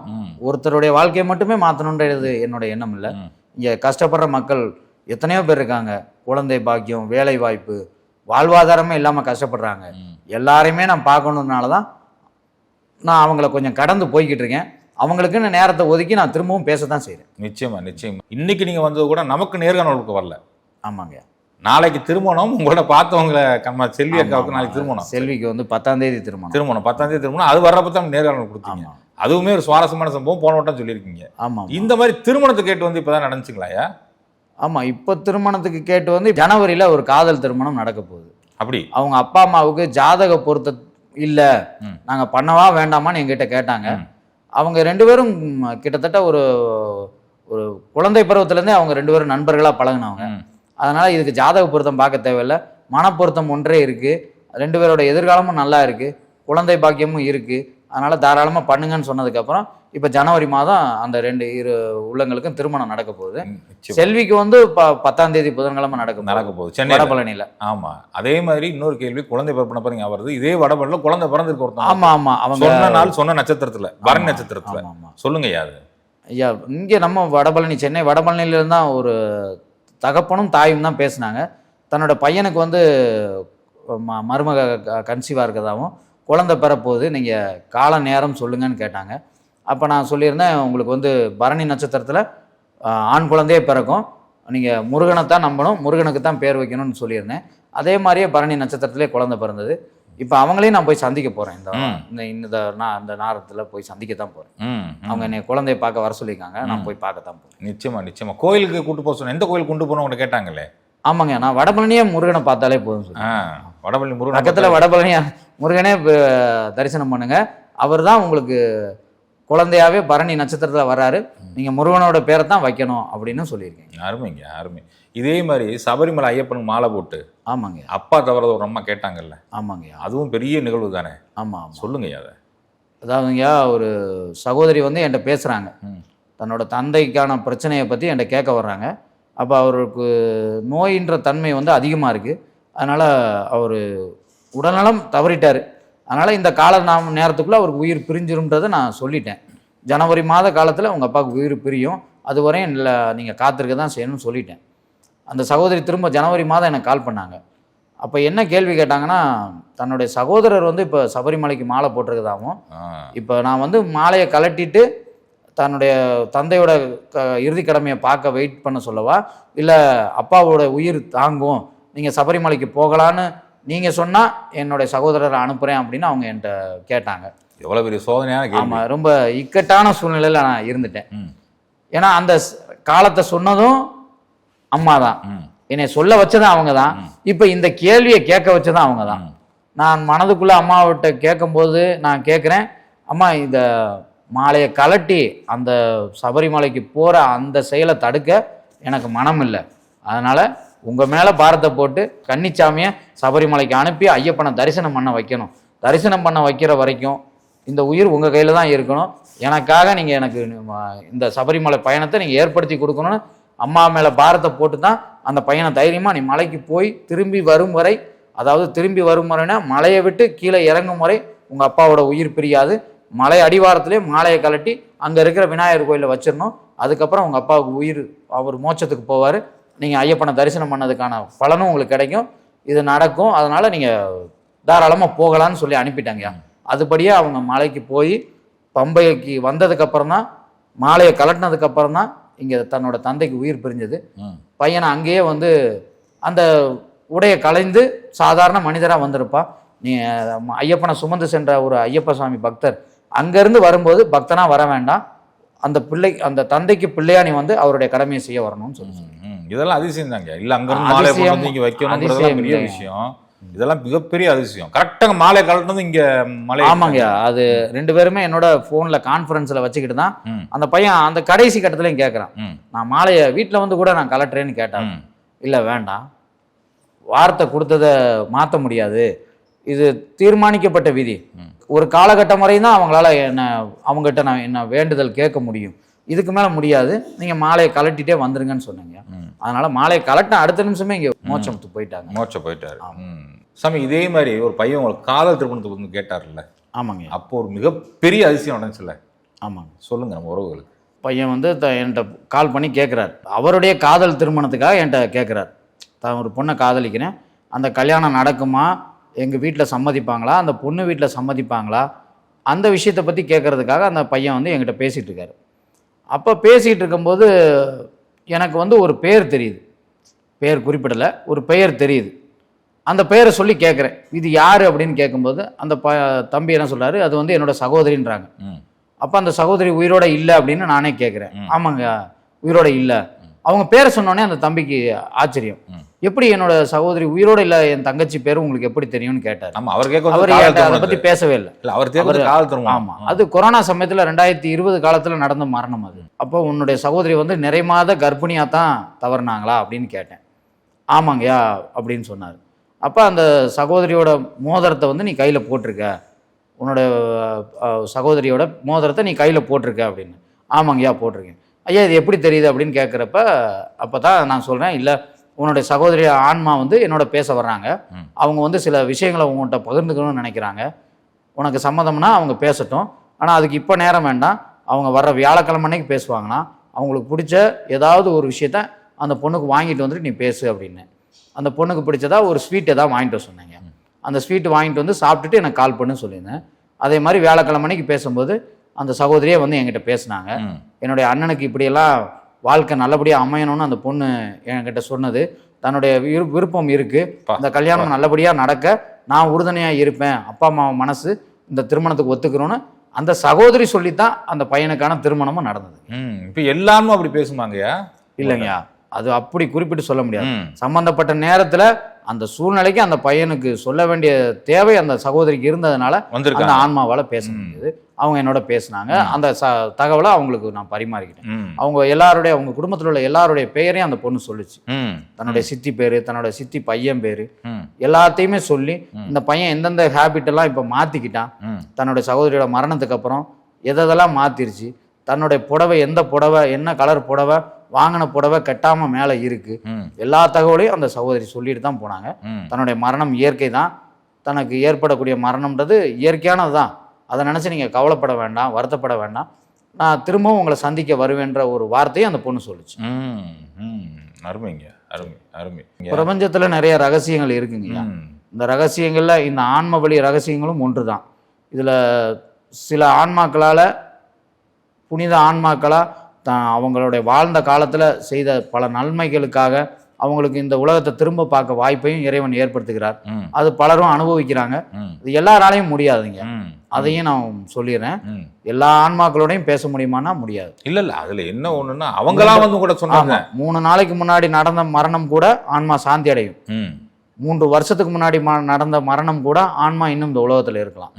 Speaker 2: ஒருத்தருடைய வாழ்க்கையை மட்டுமே மாற்றணுன்றது என்னோட எண்ணம் இல்லை. இங்கே கஷ்டப்படுற மக்கள் எத்தனையோ பேர் இருக்காங்க, குழந்தை பாக்கியம், வேலை வாய்ப்பு, வாழ்வாதாரமே இல்லாமல் கஷ்டப்படுறாங்க. எல்லாரையுமே நான் பார்க்கணுன்னால தான் நான் அவங்கள கொஞ்சம் கடந்து போய்கிட்டு இருக்கேன். அவங்களுக்குன்னு நேரத்தை ஒதுக்கி நான் திரும்பவும் பேசத்தான் செய்கிறேன்.
Speaker 1: நிச்சயமா. இன்னைக்கு நீங்கள் வந்தது கூட நமக்கு நேர்காணலுக்கு வரல.
Speaker 2: ஆமாங்க.
Speaker 1: நாளைக்கு திருமணம், உங்களோட பார்த்தவங்களை செல்வி அக்காவுக்கு நாளைக்கு திருமணம்.
Speaker 2: செல்விக்கு வந்து 10ஆம் தேதி திருமணம்.
Speaker 1: 10ஆம் தேதி திருமணம். அது வர்றப்ப தான் நேர்காணல் கொடுத்தீங்க. அதுவுமே ஒரு சுவாரஸ்யமான சம்பவம், போன வட்டம் சொல்லியிருக்கீங்க.
Speaker 2: ஆமாம்.
Speaker 1: இந்த மாதிரி திருமணத்தை கேட்டு வந்து இப்போதான் நடந்துச்சுங்களாயா?
Speaker 2: ஆமாம், இப்போ திருமணத்துக்கு கேட்டு வந்து ஜனவரியில் ஒரு காதல் திருமணம் நடக்க போகுது.
Speaker 1: அப்படி
Speaker 2: அவங்க அப்பா அம்மாவுக்கு ஜாதக பொருத்த இல்லை, நாங்கள் பண்ணவா வேண்டாமான்னு எங்கிட்ட கேட்டாங்க. அவங்க 2 பேரும் கிட்டத்தட்ட ஒரு ஒரு குழந்தை பருவத்திலேருந்தே அவங்க 2 பேரும் நண்பர்களாக பழகினவங்க. அதனால் இதுக்கு ஜாதக பொருத்தம் பார்க்க தேவையில்லை, மனப்பொருத்தம் ஒன்றே இருக்குது, 2 பேரோட எதிர்காலமும் நல்லா இருக்குது, குழந்தை பாக்கியமும் இருக்குது, அதனால் தாராளமாக பண்ணுங்கன்னு சொன்னதுக்கப்புறம் இப்போ ஜனவரி மாதம் அந்த 2 உள்ளங்களுக்கும் திருமணம் நடக்க போகுது. செல்விக்கு வந்து 10ஆம் தேதி புதன்கிழமை நடக்க போகுது சென்னை வடபழனியில்.
Speaker 1: ஆமாம். அதே மாதிரி இன்னொரு கேள்வி, குழந்தை பிறப்பின பாருங்க வருது, இதே வடபழனியில் குழந்தை பிறந்திருக்கு ஒருத்தன்.
Speaker 2: ஆமாம். அவங்க
Speaker 1: சொன்ன நாள் சொன்ன நட்சத்திரத்தில், பரணி நட்சத்திரத்தில். சொல்லுங்க யாரு
Speaker 2: ஐயா? இங்கே நம்ம வடபழனி, சென்னை வடபழனியிலேருந்து தான் ஒரு தகப்பனும் தாயும் தான் பேசினாங்க. தன்னோட பையனுக்கு வந்து மருமக கன்சீவாக இருக்கிறதாவும் குழந்தை பெறப்போகுது, நீங்கள் கால நேரம் சொல்லுங்கன்னு கேட்டாங்க. அப்போ நான் சொல்லியிருந்தேன், உங்களுக்கு வந்து பரணி நட்சத்திரத்தில் ஆண் குழந்தையே பிறக்கும், நீங்கள் முருகனைத்தான் நம்பணும், முருகனுக்கு தான் பேர் வைக்கணும்னு சொல்லியிருந்தேன். அதே மாதிரியே பரணி நட்சத்திரத்திலே குழந்தை பிறந்தது. இப்போ அவங்களையும் நான் போய் சந்திக்க போகிறேன். இந்த நேரத்தில் போய் சந்திக்க தான் போகிறேன். அவங்க என்னை குழந்தைய பார்க்க வர சொல்லியிருக்காங்க, நான் போய் பார்க்கத்தான் போகிறேன்.
Speaker 1: நிச்சயமா. கோயிலுக்கு கூட்டு போக சொன்னேன். எந்த கோயில் கொண்டு போனோம் உங்களை கேட்டாங்களே?
Speaker 2: ஆமாங்க, நான் வடபழனியே முருகனை பார்த்தாலே போதும் சொல்லி.
Speaker 1: வடபழனி முருகன்
Speaker 2: பக்கத்தில் வடபழனியா முருகனே தரிசனம் பண்ணுங்க, அவர் தான் உங்களுக்கு குழந்தையாவே பரணி நட்சத்திரத்தில் வர்றாரு, நீங்கள் முருகனோட பேரை தான் வைக்கணும் அப்படின்னு சொல்லியிருக்கீங்க.
Speaker 1: அருமைங்க. இதே மாதிரி சபரிமலை ஐயப்பனுக்கு மாலை போட்டு, ஆமாங்க, அப்பா தவறத ஒரு அம்மா கேட்டாங்கல்ல?
Speaker 2: ஆமாங்க,
Speaker 1: அதுவும் பெரிய நிகழ்வு தானே?
Speaker 2: ஆமாம்.
Speaker 1: சொல்லுங்க அதை.
Speaker 2: அதாவதுங்க, ஒரு சகோதரி வந்து என்கிட்ட பேசுகிறாங்க, தன்னோட தந்தைக்கான பிரச்சனையை பற்றி என்கிட்ட கேட்க வர்றாங்க. அப்போ அவருக்கு நோயின்ற தன்மை வந்து அதிகமாக இருக்குது, அதனால் அவர் உடல்நலம் தவறிட்டார். அதனால் இந்த நேரத்துக்குள்ளே அவருக்கு உயிர் பிரிஞ்சிரும்ன்றதை நான் சொல்லிட்டேன். ஜனவரி மாத காலத்தில் உங்கள் அப்பாவுக்கு உயிர் பிரியும், அது வரையும் இல்லை, நீங்கள் காத்திருக்க தான் செய்யணும்னு சொல்லிட்டேன். அந்த சகோதரி திரும்ப ஜனவரி மாதம் எனக்கு கால் பண்ணாங்க. அப்போ என்ன கேள்வி கேட்டாங்கன்னா, தன்னுடைய சகோதரர் வந்து இப்போ சபரிமலைக்கு மாலை போட்டிருக்கதாகவும், இப்போ நான் வந்து மாலையை கலட்டிட்டு தன்னுடைய தந்தையோட இறுதி கடமையை பார்க்க வெயிட் பண்ண சொல்லவா, இல்லை அப்பாவோட உயிர் தாங்கும், நீங்கள் சபரிமலைக்கு போகலான்னு நீங்கள் சொன்னால் என்னுடைய சகோதரரை அனுப்புகிறேன் அப்படின்னு அவங்க என்கிட்ட கேட்டாங்க.
Speaker 1: எவ்வளோ பெரிய சோதனையான கேள்வி.
Speaker 2: ஆமாம், ரொம்ப இக்கட்டான சூழ்நிலையில் நான் இருந்துட்டேன். ஏன்னா அந்த காலத்தை சொன்னதும் அம்மா தான், என்னை சொல்ல வச்சதும் அவங்க தான், இப்போ இந்த கேள்வியை கேட்க வச்சதும் அவங்க தான். நான் மனதுக்குள்ளே அம்மாவிட்ட கேட்கும்போது நான் கேட்குறேன், அம்மா இந்த மாலையை கலட்டி அந்த சபரிமலைக்கு போகிற அந்த செயலை தடுக்க எனக்கு மனம் இல்லை, அதனால் உங்கள் மேலே பாரத்தை போட்டு கன்னிச்சாமியை சபரிமலைக்கு அனுப்பி ஐயப்பனை தரிசனம் பண்ண வைக்கணும். தரிசனம் பண்ண வைக்கிற வரைக்கும் இந்த உயிர் உங்கள் கையில் தான் இருக்கணும். எனக்காக நீங்கள் எனக்கு இந்த சபரிமலை பயணத்தை நீங்கள் ஏற்படுத்தி கொடுக்கணும்னு அம்மா மேலே பாரத்தை போட்டு தான் அந்த பையனை தைரியமாக நீ மலைக்கு போய் திரும்பி வரும் வரை, அதாவது திரும்பி வரும் வரைனா மலையை விட்டு கீழே இறங்கும் வரை உங்கள் அப்பாவோட உயிர் பிரியாது. மலை அடிவாரத்துலேயே மாலையை கலட்டி அங்கே இருக்கிற விநாயகர் கோயிலில் வச்சிடணும். அதுக்கப்புறம் உங்கள் அப்பாவுக்கு உயிர் அவர் மோட்சத்துக்கு போவார். நீங்கள் ஐயப்பனை தரிசனம் பண்ணதுக்கான பலனும் உங்களுக்கு கிடைக்கும். இது நடக்கும். அதனால் நீங்கள் தாராளமாக போகலான்னு சொல்லி அனுப்பிட்டாங்கய்யா. அதுபடியே அவங்க மலைக்கு போய் பம்பைக்கு வந்ததுக்கப்புறம் தான், மாலையை கலட்டினதுக்கப்புறம் தான் இங்கே தன்னோட தந்தைக்கு உயிர் பிரிஞ்சது. பையனை அங்கேயே வந்து அந்த உடையை கலைந்து சாதாரண மனிதராக வந்திருப்பான். நீ ஐயப்பனை சுமந்து சென்ற ஒரு ஐயப்ப சுவாமி பக்தர் அங்கேருந்து வரும்போது பக்தனாக வர வேண்டாம், அந்த தந்தைக்கு பிள்ளையா நீ வந்து அவருடைய கடமையை செய்ய வரணும்னு சொல்லி.
Speaker 1: இதெல்லாம் அதிசயம் தாங்க. இல்லை அங்கேருந்து மாலை கொண்டு வந்து இங்கே வைக்கணும்ன்றதுலாம் பெரிய விஷயம். இதெல்லாம் மிகப்பெரிய அதிசயம். கரெக்டாக மாலை கலட்டினது இங்கே மலை. ஆமாங்க,
Speaker 2: அது 2 பேருமே என்னோட ஃபோனில் கான்ஃபரன்ஸில் வச்சுக்கிட்டு தான் அந்த பையன் அந்த கடைசி கட்டத்துலையும் கேட்குறான், நான் மாலையை வீட்டில் வந்து கூட நான் கலட்டுறேன்னு கேட்டான். இல்லை வேண்டாம், வார்த்தை கொடுத்ததை மாற்ற முடியாது, இது தீர்மானிக்கப்பட்ட விதி. ஒரு காலகட்டம் வரையும் தான் அவங்களால அவங்ககிட்ட நான் என்ன வேண்டுதல் கேட்க முடியும், இதுக்கு மேலே முடியாது, நீங்கள் மாலையை கலட்டிகிட்டே வந்துருங்கன்னு சொன்னீங்க. அதனால மாலையை கலட்டின அடுத்த நிமிஷமே இங்கே மோட்சம் போயிட்டாரு.
Speaker 1: சாமி, இதே மாதிரி ஒரு பையன் உங்களுக்கு காதல் திருமணத்துக்கு வந்து கேட்டார்ல?
Speaker 2: ஆமாங்க.
Speaker 1: அப்போ ஒரு மிகப்பெரிய அதிசயம் நடந்துச்சுல்ல?
Speaker 2: ஆமாங்க.
Speaker 1: சொல்லுங்க நம்ம உறவுகளுக்கு.
Speaker 2: பையன் வந்து என்கிட்ட கால் பண்ணி கேட்குறாரு, அவருடைய காதல் திருமணத்துக்காக என்கிட்ட கேட்குறாரு. தான் ஒரு பொண்ணை காதலிக்கிறேன், அந்த கல்யாணம் நடக்குமா, எங்கள் வீட்டில் சம்மதிப்பாங்களா, அந்த பொண்ணு வீட்டில் சம்மதிப்பாங்களா, அந்த விஷயத்தை பற்றி கேட்குறதுக்காக அந்த பையன் வந்து என்கிட்ட பேசிகிட்டு இருக்காரு. அப்போ பேசிகிட்டு இருக்கும்போது எனக்கு வந்து ஒரு பேர் தெரியுது, பேர் குறிப்பிடலை, ஒரு பெயர் தெரியுது. அந்த பெயரை சொல்லி கேட்குறேன், இது யார் அப்படின்னு கேட்கும்போது அந்த தம்பி என்ன சொல்கிறாரு, அது வந்து என்னோட சகோதரின்றாங்க. அப்போ அந்த சகோதரி உயிரோட இல்லை அப்படின்னு நானே கேட்குறேன். ஆமாங்க, உயிரோட இல்லை. அவங்க பேரை சொன்னோடனே அந்த தம்பிக்கு ஆச்சரியம், எப்படி என்னோட சகோதரி உயிரோட இல்லை, என் தங்கச்சி பேரும் உங்களுக்கு எப்படி தெரியும்னு கேட்டார். அவர் அதை பற்றி பேசவே இல்லை. ஆமாம், அது கொரோனா சமயத்தில் 2020 காலத்தில் நடந்த மரணம் அது. அப்போ உன்னுடைய சகோதரி வந்து நிறை மாத கர்ப்பிணியாக தான் தவறுனாங்களா அப்படின்னு கேட்டேன். ஆமாங்கய்யா அப்படின்னு சொன்னார். அப்போ அந்த சகோதரியோட மோதிரத்தை வந்து நீ கையில் போட்டிருக்க, உன்னோட சகோதரியோட மோதிரத்தை நீ கையில் போட்டிருக்க அப்படின்னு. ஆமாங்கய்யா போட்டிருக்கேன். ஐயா இது எப்படி தெரியுது அப்படின்னு கேட்குறப்ப அப்போ தான் நான் சொல்கிறேன், இல்லை உன்னுடைய சகோதரி ஆன்மா வந்து என்னோட பேச வர்றாங்க, அவங்க வந்து சில விஷயங்களை உங்கள்கிட்ட பகிர்ந்துக்கணும்னு நினைக்கிறாங்க, உனக்கு சம்மதம்னா அவங்க பேசட்டும், ஆனால் அதுக்கு இப்போ நேரம் வேண்டாம், அவங்க வர்ற வியாழக்கிழமை அன்னைக்கு பேசுவாங்கன்னா அவங்களுக்கு பிடிச்ச ஏதாவது ஒரு விஷயத்த அந்த பொண்ணுக்கு வாங்கிட்டு வந்துட்டு நீ பேசு அப்படின்னு. அந்த பொண்ணுக்கு பிடிச்சதா ஒரு ஸ்வீட் ஏதாவது வாங்கிட்டு சொன்னாங்க. அந்த ஸ்வீட்டு வாங்கிட்டு வந்து சாப்பிட்டுட்டு எனக்கு கால் பண்ணு சொல்லியிருந்தேன். அதே மாதிரி வியாழக்கிழமை அன்னைக்கு பேசும்போது அந்த சகோதரியே வந்து என்கிட்ட பேசினாங்க. என்னுடைய அண்ணனுக்கு இப்படியெல்லாம் வாழ்க்கை நல்லபடியாக அமையணும்னு அந்த பொண்ணு என்கிட்ட சொன்னது, தன்னுடைய விருப்பம் இருக்குது, இந்த கல்யாணம் நல்லபடியாக நடக்க நான் உறுதுணையாக இருப்பேன், அப்பா அம்மா மனசு இந்த திருமணத்துக்கு ஒத்துக்கிறோன்னு அந்த சகோதரி சொல்லித்தான் அந்த பையனுக்கான திருமணமும் நடந்தது.
Speaker 1: இப்போ எல்லாமே அப்படி பேசுமாங்கய்யா?
Speaker 2: இல்லைங்கய்யா, அது அப்படி குறிப்பிட்டு சொல்ல முடியாது. சம்பந்தப்பட்ட நேரத்தில் அந்த சூழ்நிலைக்கு அந்த பையனுக்கு சொல்ல வேண்டிய தேவை அந்த சகோதரிக்கு இருந்ததுனால அந்த ஆன்மாவால் பேச முடியுது. அவங்க என்னோட பேசினாங்க, அந்த தகவலை அவங்களுக்கு நான் பரிமாறிக்கிட்டேன். அவங்க குடும்பத்தில் உள்ள எல்லாருடைய பெயரையும் அந்த பொண்ணு சொல்லிச்சு, தன்னுடைய சித்தி பேரு, தன்னோட சித்தி பையன் பேரு எல்லாத்தையுமே சொல்லி, இந்த பையன் எந்தெந்த ஹேபிட் எல்லாம் இப்போ மாத்திக்கிட்டான், தன்னுடைய சகோதரியோட மரணத்துக்கு அப்புறம் எதெல்லாம் மாத்திருச்சு, தன்னுடைய புடவை எந்த புடவை, என்ன கலர் புடவை, வாங்கின புடவை கட்டாம மேலே இருக்கு, எல்லா தகவலையும் அந்த சகோதரி சொல்லிட்டு தான் போனாங்க. தன்னுடைய மரணம் இயற்கை தான், தனக்கு ஏற்படக்கூடிய மரணம்ன்றது இயற்கையானது தான், அதை நினச்சி நீங்கள் கவலைப்பட வேண்டாம், வருத்தப்பட வேண்டாம், நான் திரும்பவும் உங்களை சந்திக்க வருவேன்ற ஒரு வார்த்தையை அந்த பொண்ணு சொல்லிச்சு.
Speaker 1: அருமைங்க, அருமை அருமை.
Speaker 2: பிரபஞ்சத்தில் நிறைய ரகசியங்கள் இருக்குங்க. இந்த ரகசியங்களில் இந்த ஆன்ம வழி ரகசியங்களும் ஒன்று தான். இதில் சில ஆன்மாக்களால், புனித ஆன்மாக்களாக அவங்களுடைய வாழ்ந்த காலத்தில் செய்த பல நன்மைகளுக்காக அவங்களுக்கு இந்த உலகத்தை திரும்ப பார்க்க வாய்ப்பையும் இறைவன் ஏற்படுத்துகிறார். அது பலரும் அனுபவிக்கிறாங்க. இது எல்லாராலையும் முடியாதுங்க, அதையும் நான் சொல்லிடுறேன். எல்லா ஆன்மாக்களோடையும் பேச முடியுமானா முடியாது.
Speaker 1: இல்ல அதுல என்ன ஒண்ணுன்னா அவங்களாம் வந்து கூட சொன்னாங்க,
Speaker 2: 3 நாளைக்கு முன்னாடி நடந்த மரணம் கூட ஆன்மா சாந்தி அடையும், 3 வருஷத்துக்கு முன்னாடி நடந்த மரணம் கூட ஆன்மா இன்னும் இந்த உலகத்துல இருக்கலாம்,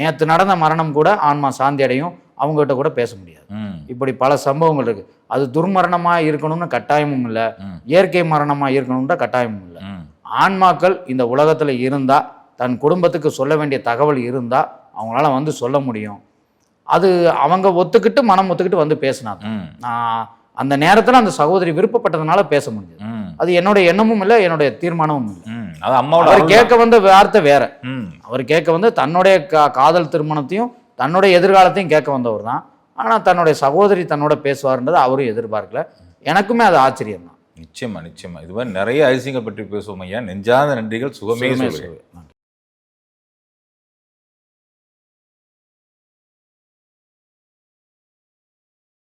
Speaker 2: நேற்று நடந்த மரணம் கூட ஆன்மா சாந்தி அடையும், அவங்ககிட்ட கூட பேச முடியாது. இப்படி பல சம்பவங்கள் இருக்கு. அது துர்மரணமாக இருக்கணும்னு கட்டாயமும் இல்லை, இயற்கை மரணமாக இருக்கணும்ன்ற கட்டாயமும் இல்லை. ஆன்மாக்கள் இந்த உலகத்தில் இருந்தால், தன் குடும்பத்துக்கு சொல்ல வேண்டிய தகவல் இருந்தால் அவங்களால வந்து சொல்ல முடியும். அது அவங்க ஒத்துக்கிட்டு மனம் ஒத்துக்கிட்டு வந்து பேசினாங்க. நான் அந்த நேரத்தில் அந்த சகோதரி விருப்பப்பட்டதுனால பேச முடிஞ்சது. அது என்னுடைய எண்ணமும் இல்லை, என்னுடைய தீர்மானமும் இல்லை.
Speaker 1: அது அம்மாவோட
Speaker 2: அவர் கேட்க வந்த வார்த்தை வேற. அவர் கேட்க வந்து தன்னுடைய காதல் திருமணத்தையும் தன்னுடைய எதிர்காலத்தையும் கேட்க வந்தவர் தான். ஆனால் தன்னுடைய சகோதரி தன்னோட பேசுவார்ன்றது அவரும் எதிர்பார்க்கல. எனக்குமே அது ஆச்சரியம் தான்.
Speaker 1: நிச்சயமா நிச்சயமா. இது மாதிரி நிறைய ஐசிங்க பற்றி பேசுவோம் ஐயா. நெஞ்சாத நன்றிகள். சுகமே சொல்லுவேன்.